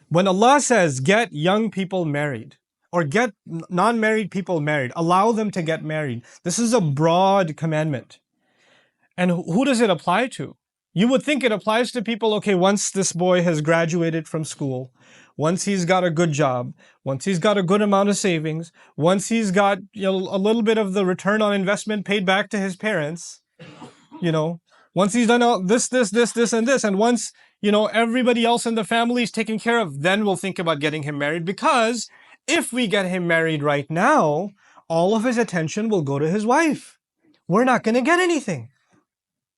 When Allah says, get young people married, or get non-married people married, allow them to get married, this is a broad commandment. And who does it apply to? You would think it applies to people, okay, once this boy has graduated from school, once he's got a good job, once he's got a good amount of savings, once he's got, a little bit of the return on investment paid back to his parents, once he's done all this, and this, and once, everybody else in the family is taken care of, then we'll think about getting him married. Because if we get him married right now, all of his attention will go to his wife. We're not going to get anything.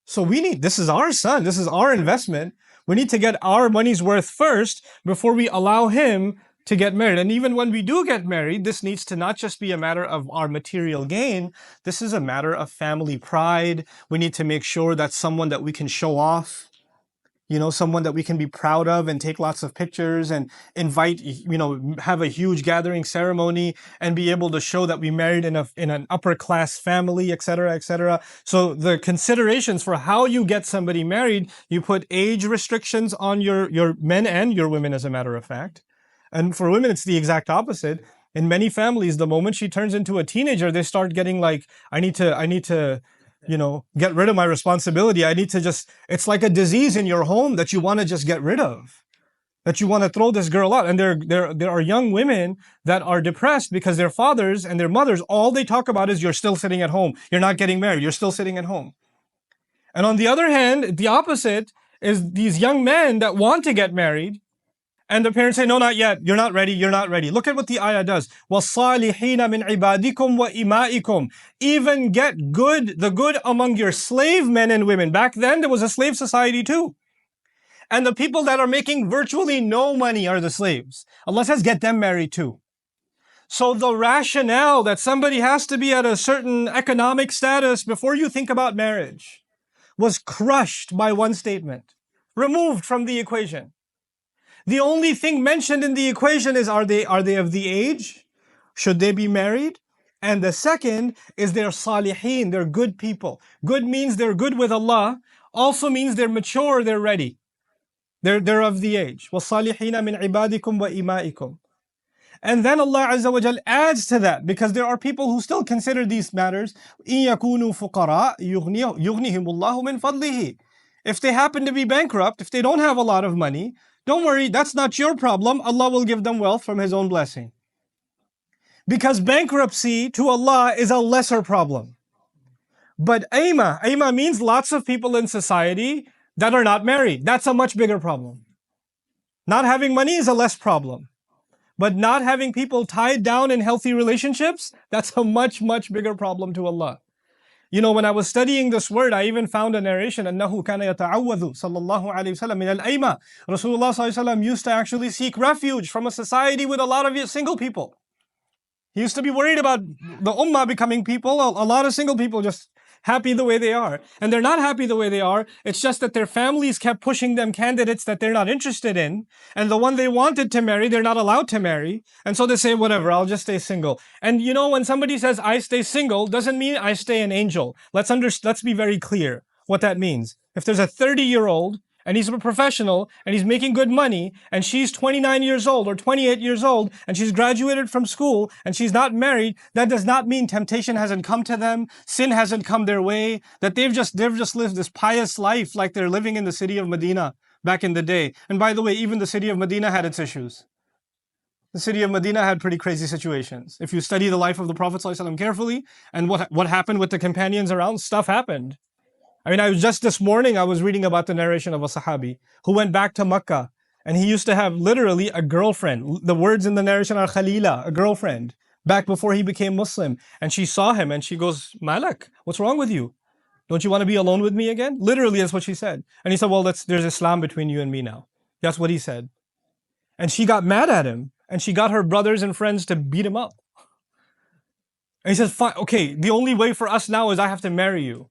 So this is our son, this is our investment. We need to get our money's worth first before we allow him to get married. And even when we do get married, this needs to not just be a matter of our material gain. This is a matter of family pride. We need to make sure that's someone that we can show off. Someone that we can be proud of and take lots of pictures and invite, have a huge gathering ceremony and be able to show that we married in an upper class family, etc., etc. So the considerations for how you get somebody married, you put age restrictions on your men and your women, as a matter of fact. And for women, it's the exact opposite. In many families, the moment she turns into a teenager, they start getting like, I need to get rid of my responsibility. It's like a disease in your home that you want to just get rid of, that you want to throw this girl out. And there are young women that are depressed because their fathers and their mothers, all they talk about is, you're still sitting at home. You're not getting married. You're still sitting at home. And on the other hand, the opposite is these young men that want to get married, and the parents say, no, not yet. You're not ready. You're not ready. Look at what the ayah does. وَالصَّالِحِينَ مِنْ عِبَادِكُمْ وَإِمَائِكُمْ. Even get the good among your slave men and women. Back then, there was a slave society too. And the people that are making virtually no money are the slaves. Allah says, get them married too. So the rationale that somebody has to be at a certain economic status before you think about marriage was crushed by one statement, removed from the equation. The only thing mentioned in the equation is, are they of the age? Should they be married? And the second is they're salihin, they're good people. Good means they're good with Allah, also means they're mature, they're ready. They're of the age. وَالصَّالِحِينَ مِنْ عِبَادِكُمْ وَإِمَائِكُمْ. And then Allah Azza wa Jal adds to that, because there are people who still consider these matters. إِن يَكُونُوا فُقَرَاء يُغْنِهِمُ اللَّهُ مِنْ فَضْلِهِ. If they happen to be bankrupt, if they don't have a lot of money, don't worry, that's not your problem. Allah will give them wealth from His own blessing. Because bankruptcy to Allah is a lesser problem. But aima means lots of people in society that are not married. That's a much bigger problem. Not having money is a less problem. But not having people tied down in healthy relationships, that's a much, much bigger problem to Allah. When I was studying this word, I even found a narration, أَنَّهُ كَانَ يَتَعَوَّذُ sallallahu alayhi wa sallam min al-ayma. Rasulullah sallallahu alayhi wa sallam used to actually seek refuge from a society with a lot of single people. He used to be worried about the ummah becoming people, a lot of single people just happy the way they are. And they're not happy the way they are. It's just that their families kept pushing them candidates that they're not interested in. And the one they wanted to marry, they're not allowed to marry. And so they say, whatever, I'll just stay single. And when somebody says, I stay single, doesn't mean I stay an angel. Let's be very clear what that means. If there's a 30-year-old and he's a professional and he's making good money and she's 29 years old or 28 years old and she's graduated from school and she's not married, that does not mean temptation hasn't come to them, sin hasn't come their way, that they've just lived this pious life like they're living in the city of Medina back in the day. And by the way, even the city of Medina had its issues. The city of Medina had pretty crazy situations. If you study the life of the Prophet ﷺ carefully and what happened with the companions around, stuff happened. Just this morning, I was reading about the narration of a Sahabi who went back to Makkah and he used to have literally a girlfriend. The words in the narration are Khalila, a girlfriend, back before he became Muslim. And she saw him and she goes, Malak, what's wrong with you? Don't you want to be alone with me again? Literally, that's what she said. And he said, well, there's Islam between you and me now. That's what he said. And she got mad at him and she got her brothers and friends to beat him up. And he says, fine, okay, the only way for us now is I have to marry you.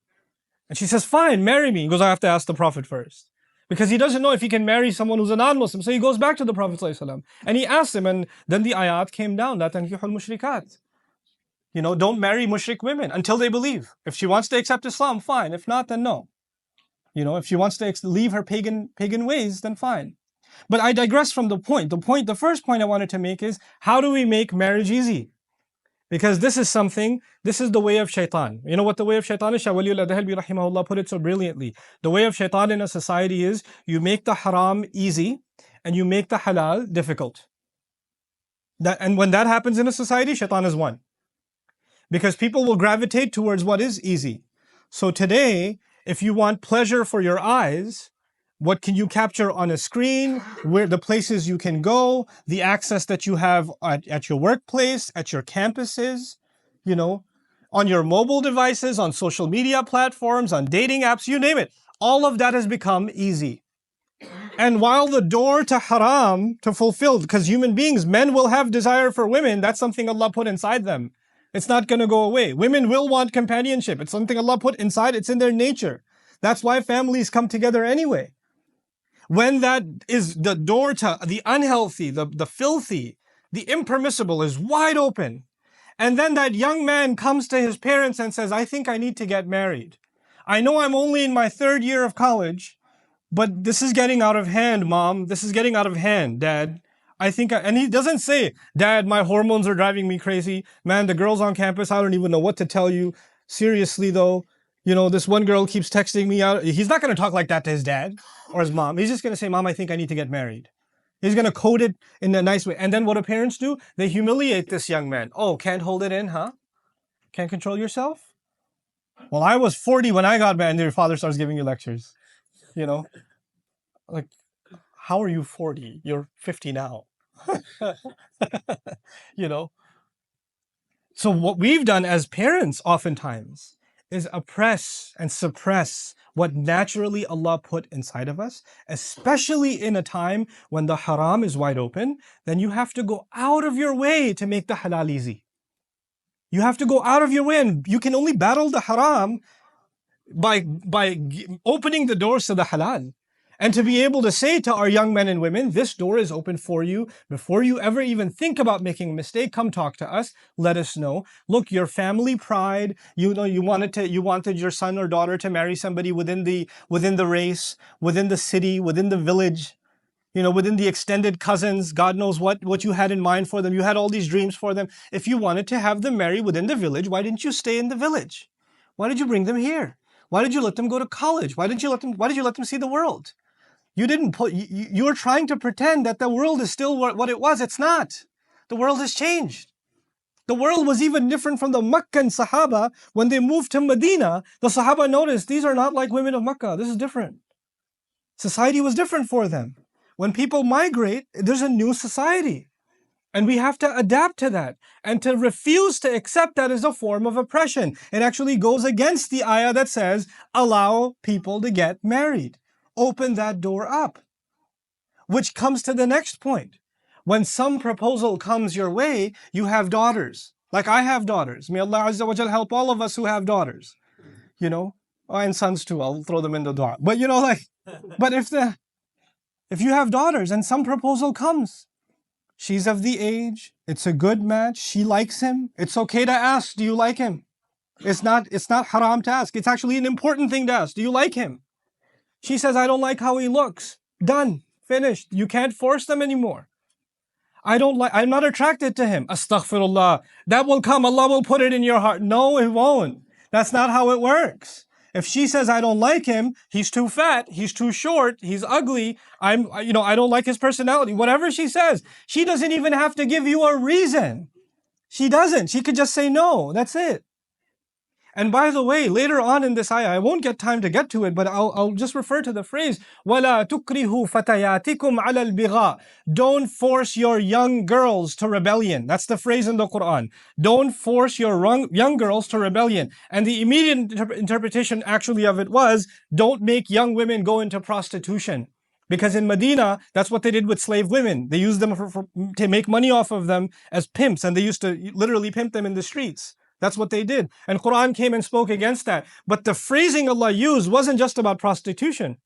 And she says, fine, marry me. He goes, I have to ask the Prophet first. Because he doesn't know if he can marry someone who's a non-Muslim. So he goes back to the Prophet ﷺ and he asks him, and then the ayat came down, لا تنكحوا المشركات. Don't marry mushrik women until they believe. If she wants to accept Islam, fine. If not, then no. If she wants to leave her pagan ways, then fine. But I digress from the point. The first point I wanted to make is, how do we make marriage easy? Because this is the way of shaitan. You know what the way of shaitan is? Shah Waliul Adhalbi rahimahullah put it so brilliantly. The way of shaitan in a society is, you make the haram easy and you make the halal difficult. And when that happens in a society, shaitan is won. Because people will gravitate towards what is easy. So today, if you want pleasure for your eyes, what can you capture on a screen, where the places you can go, the access that you have at your workplace, at your campuses, on your mobile devices, on social media platforms, on dating apps, you name it. All of that has become easy. And while the door to haram, to fulfill, because human beings, men will have desire for women, that's something Allah put inside them. It's not going to go away. Women will want companionship. It's something Allah put inside. It's in their nature. That's why families come together anyway. When that is the door to the unhealthy, the filthy, the impermissible is wide open. And then that young man comes to his parents and says, I think I need to get married. I know I'm only in my third year of college, but this is getting out of hand, Mom. This is getting out of hand, Dad. And he doesn't say, Dad, my hormones are driving me crazy. Man, the girls on campus, I don't even know what to tell you. Seriously though, this one girl keeps texting me out. He's not going to talk like that to his dad or his mom. He's just going to say, Mom, I think I need to get married. He's going to code it in a nice way. And then what do parents do? They humiliate this young man. Oh, can't hold it in, huh? Can't control yourself? Well, I was 40 when I got married, and your father starts giving you lectures. Like, how are you 40? You're 50 now. So what we've done as parents oftentimes is oppress and suppress what naturally Allah put inside of us, especially in a time when the haram is wide open. Then you have to go out of your way to make the halal easy. You have to go out of your way, and you can only battle the haram by opening the doors to the halal. And to be able to say to our young men and women, this door is open for you. Before you ever even think about making a mistake, come talk to us. Let us know. Look, your family pride, you wanted your son or daughter to marry somebody within the race, within the city, within the village, within the extended cousins. God knows what you had in mind for them. You had all these dreams for them. If you wanted to have them marry within the village, why didn't you stay in the village? Why did you bring them here? Why did you let them go to college? Why did you let them see the world? You were trying to pretend that the world is still what it was. It's not. The world has changed. The world was even different from the Meccan Sahaba. When they moved to Medina, the Sahaba noticed, these are not like women of Mecca. This is different. Society was different for them. When people migrate, there's a new society. And we have to adapt to that. And to refuse to accept that is a form of oppression. It actually goes against the ayah that says, allow people to get married. Open that door up. Which comes to the next point. When some proposal comes your way, you have daughters. Like I have daughters. May Allah Azza wa Jal help all of us who have daughters. And sons too. I'll throw them in the dua. But but if you have daughters and some proposal comes, she's of the age, it's a good match, she likes him, it's okay to ask, do you like him? It's not haram to ask. It's actually an important thing to ask. Do you like him? She says, I don't like how he looks. Done. Finished. You can't force them anymore. I'm not attracted to him. Astaghfirullah. That will come. Allah will put it in your heart. No, it won't. That's not how it works. If she says, I don't like him, he's too fat, he's too short, he's ugly, I don't like his personality, whatever she says, she doesn't even have to give you a reason. She doesn't. She could just say no. That's it. And by the way, later on in this ayah, I won't get time to get to it, but I'll just refer to the phrase, وَلَا تُكْرِهُ فَتَيَاتِكُمْ عَلَى الْبِغَاءِ. Don't force your young girls to rebellion. That's the phrase in the Quran. Don't force your young girls to rebellion. And the immediate interpretation actually of it was, don't make young women go into prostitution. Because in Medina, that's what they did with slave women. They used them to make money off of them as pimps, and they used to literally pimp them in the streets. That's what they did. And Quran came and spoke against that. But the phrasing Allah used wasn't just about prostitution.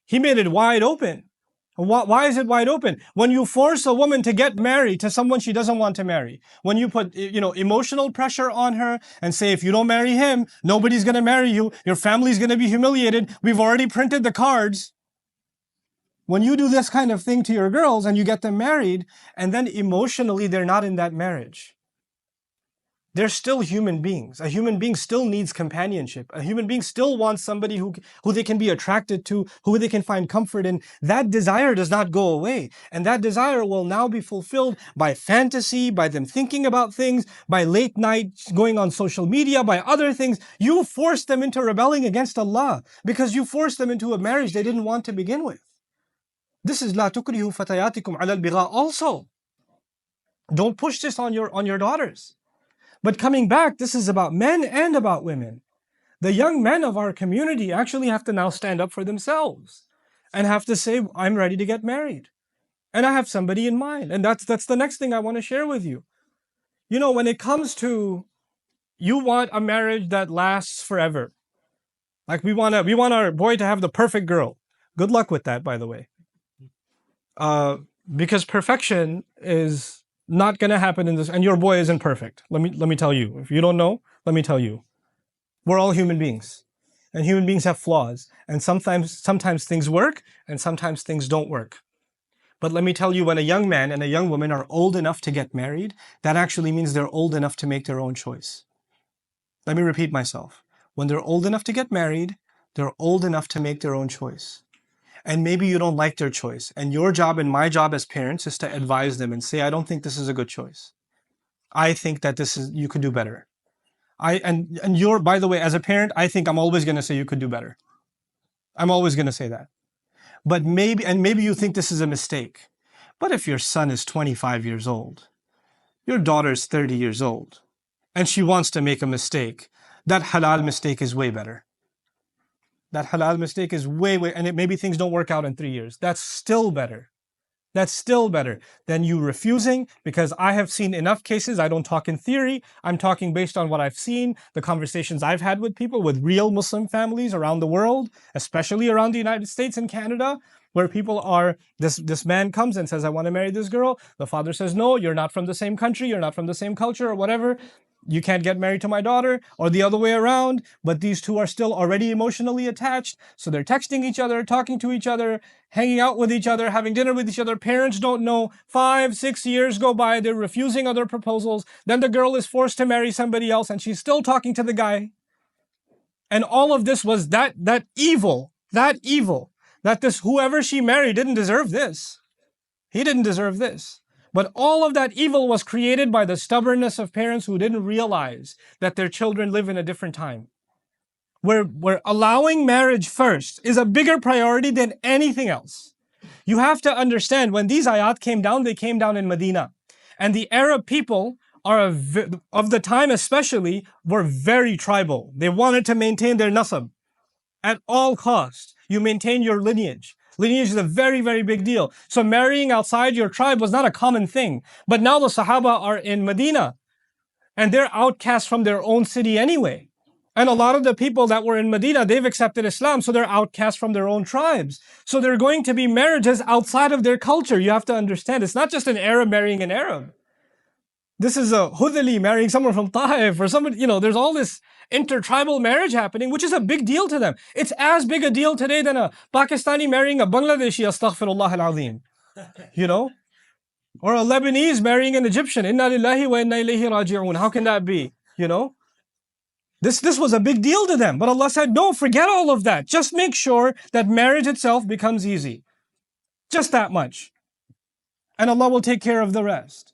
He made it wide open. Why is it wide open? When you force a woman to get married to someone she doesn't want to marry, when you put emotional pressure on her and say, if you don't marry him, nobody's going to marry you, your family's going to be humiliated. We've already printed the cards. When you do this kind of thing to your girls and you get them married, and then emotionally they're not in that marriage, they're still human beings. A human being still needs companionship. A human being still wants somebody who they can be attracted to, who they can find comfort in. That desire does not go away. And that desire will now be fulfilled by fantasy, by them thinking about things, by late nights going on social media, by other things. You forced them into rebelling against Allah because you forced them into a marriage they didn't want to begin with. This is لا تكرهوا فتياتكم على البغاء also. Don't push this on your daughters. But coming back, this is about men and about women. The young men of our community actually have to now stand up for themselves and have to say, I'm ready to get married. And I have somebody in mind. And that's the next thing I want to share with you. You know, when it comes to, you want a marriage that lasts forever. Like we want our boy to have the perfect girl. Good luck with that, by the way. Because perfection is not going to happen in this, and your boy isn't perfect. Let me tell you. If you don't know, let me tell you. We're all human beings, and human beings have flaws, and sometimes things work, and sometimes things don't work. But let me tell you, when a young man and a young woman are old enough to get married, that actually means they're old enough to make their own choice. Let me repeat myself. When they're old enough to get married, they're old enough to make their own choice. And maybe you don't like their choice. And your job and my job as parents is to advise them and say, I don't think this is a good choice. I think that you could do better. And you're, by the way, as a parent, I think I'm always going to say you could do better. I'm always going to say that. But maybe you think this is a mistake. But if your son is 25 years old, your daughter's 30 years old, and she wants to make a mistake, that halal mistake is way better. That halal mistake is way, and maybe things don't work out in 3 years. That's still better. That's still better than you refusing, because I have seen enough cases. I don't talk in theory. I'm talking based on what I've seen, the conversations I've had with people, with real Muslim families around the world, especially around the United States and Canada, where people are, this man comes and says, I want to marry this girl. The father says, no, you're not from the same country, you're not from the same culture or whatever. You can't get married to my daughter, or the other way around. But these two are still already emotionally attached. So they're texting each other, talking to each other, hanging out with each other, having dinner with each other. Parents don't know. 5, 6 years go by. They're refusing other proposals. Then the girl is forced to marry somebody else, and she's still talking to the guy. And all of this was that evil, that this whoever she married didn't deserve this. He didn't deserve this. But all of that evil was created by the stubbornness of parents who didn't realize that their children live in a different time. Where allowing marriage first is a bigger priority than anything else. You have to understand, when these ayat came down, they came down in Medina. And the Arab people of the time especially were very tribal. They wanted to maintain their nasab at all costs. You maintain your lineage. Lineage is a very, very big deal. So marrying outside your tribe was not a common thing. But now the Sahaba are in Medina, and they're outcasts from their own city anyway. And a lot of the people that were in Medina, they've accepted Islam, so they're outcasts from their own tribes. So they're going to be marriages outside of their culture. You have to understand, it's not just an Arab marrying an Arab. This is a Hudali marrying someone from Taif, or someone, there's all this intertribal marriage happening, which is a big deal to them. It's as big a deal today than a Pakistani marrying a Bangladeshi, astaghfirullah al-azim. Or a Lebanese marrying an Egyptian. Inna lillahi wa inna ilayhi raji'un. How can that be? This was a big deal to them. But Allah said, no, forget all of that. Just make sure that marriage itself becomes easy. Just that much. And Allah will take care of the rest.